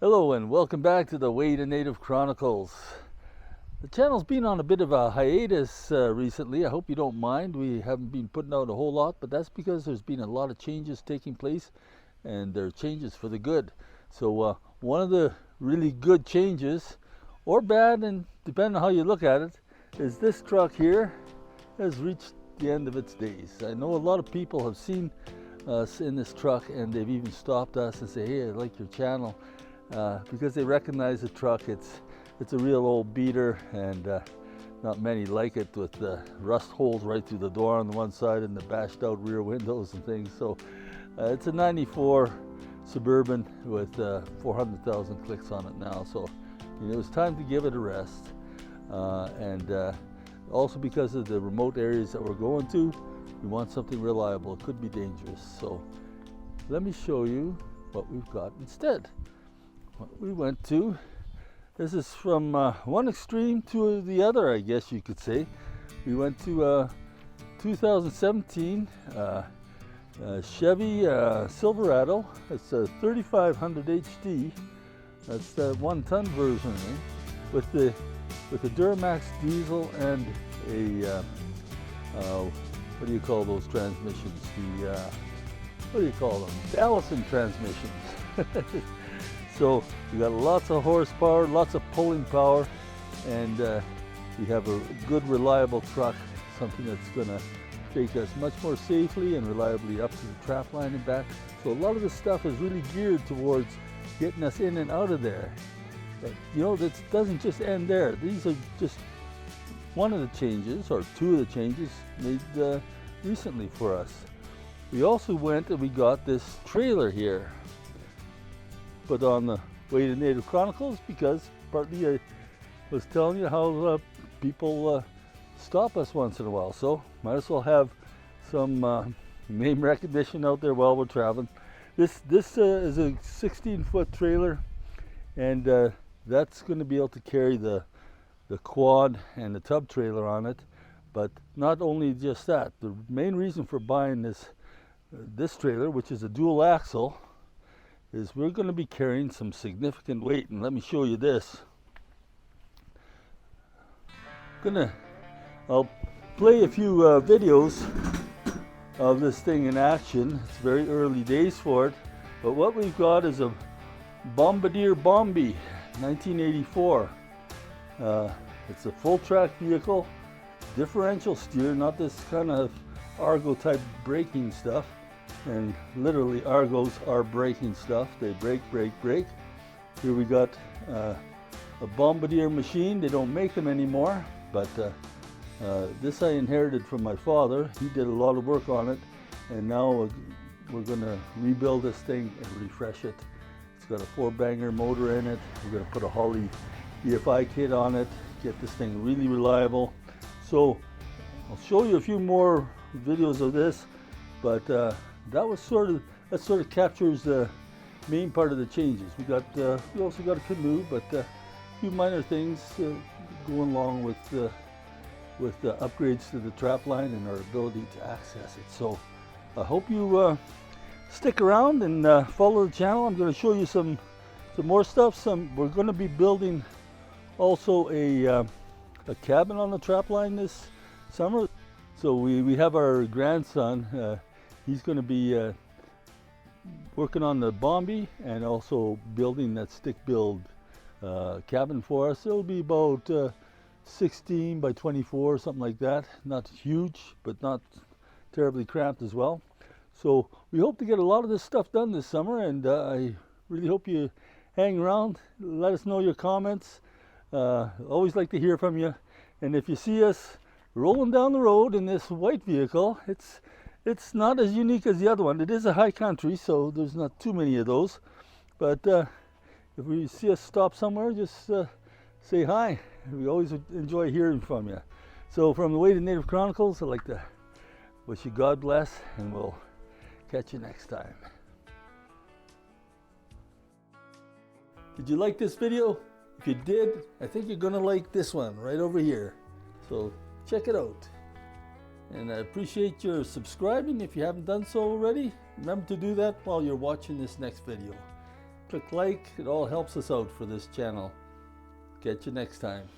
Hello and welcome back to the Way To Native Chronicles. The channel's been on a bit of a hiatus recently. I hope you don't mind. We haven't been putting out a whole lot, but that's because there's been a lot of changes taking place, and they're changes for the good. So one of the really good changes, or bad, and depending on how you look at it, is this truck here has reached the end of its days. I know a lot of people have seen us in this truck, and they've even stopped us and say, hey, I like your channel. Because they recognize the truck. It's a real old beater, and not many like it, with the rust holes right through the door on the one side and the bashed out rear windows and things. So it's a 94 Suburban with 400,000 clicks on it now. So it was time to give it a rest, and also because of the remote areas that we're going to, we want something reliable. It could be dangerous. So let me show you what we've got instead. What we went to, this is from one extreme to the other, I guess you could say. We went to 2017 Chevy Silverado. It's a 3500 HD. That's the 1-ton version, with the Duramax Diesel and a what do you call those transmissions? The what do you call them? The Allison transmissions. So we got lots of horsepower, lots of pulling power, and we have a good, reliable truck, something that's going to take us much more safely and reliably up to the trapline and back. So a lot of this stuff is really geared towards getting us in and out of there. But, this doesn't just end there. These are just one of the changes, or two of the changes made recently for us. We also went and we got this trailer here, put on the Way To Native Chronicles, because partly I was telling you how people stop us once in a while, so might as well have some name recognition out there while we're traveling. This is a 16-foot trailer, and that's going to be able to carry the quad and the tub trailer on it. But not only just that, the main reason for buying this trailer, which is a dual axle, is we're going to be carrying some significant weight. And let me show you this. I'll play a few videos of this thing in action. It's very early days for it, but what we've got is a Bombardier Bombi 1984. It's a full track vehicle, differential steer, not this kind of Argo type braking stuff. And literally, Argos are braking stuff. They brake. Here we got a Bombardier machine. They don't make them anymore, but this I inherited from my father. He did a lot of work on it, and now we're going to rebuild this thing and refresh it. It's got a 4-banger motor in it. We're going to put a Holley EFI kit on it, get this thing really reliable. So I'll show you a few more videos of this, but that sort of captures the main part of the changes. We also got a canoe, but a few minor things going along with the upgrades to the trapline and our ability to access it. So I hope you stick around and follow the channel. I'm going to show you some more stuff. We're going to be building also a cabin on the trapline this summer. So we have our grandson. He's going to be working on the Bombi and also building that stick build cabin for us. It'll be about 16 by 24, something like that. Not huge, but not terribly cramped as well. So we hope to get a lot of this stuff done this summer, and I really hope you hang around. Let us know your comments. Always like to hear from you. And if you see us rolling down the road in this white vehicle, it's not as unique as the other one. It is a high country, so there's not too many of those. But if we see us stop somewhere, just say hi. We always enjoy hearing from you. So from the Way To Native Chronicles, I'd like to wish you God bless, and we'll catch you next time. Did you like this video? If you did, I think you're gonna like this one right over here. So check it out. And I appreciate your subscribing if you haven't done so already. Remember to do that while you're watching this next video. like, it all helps us out for this channel. Catch you next time.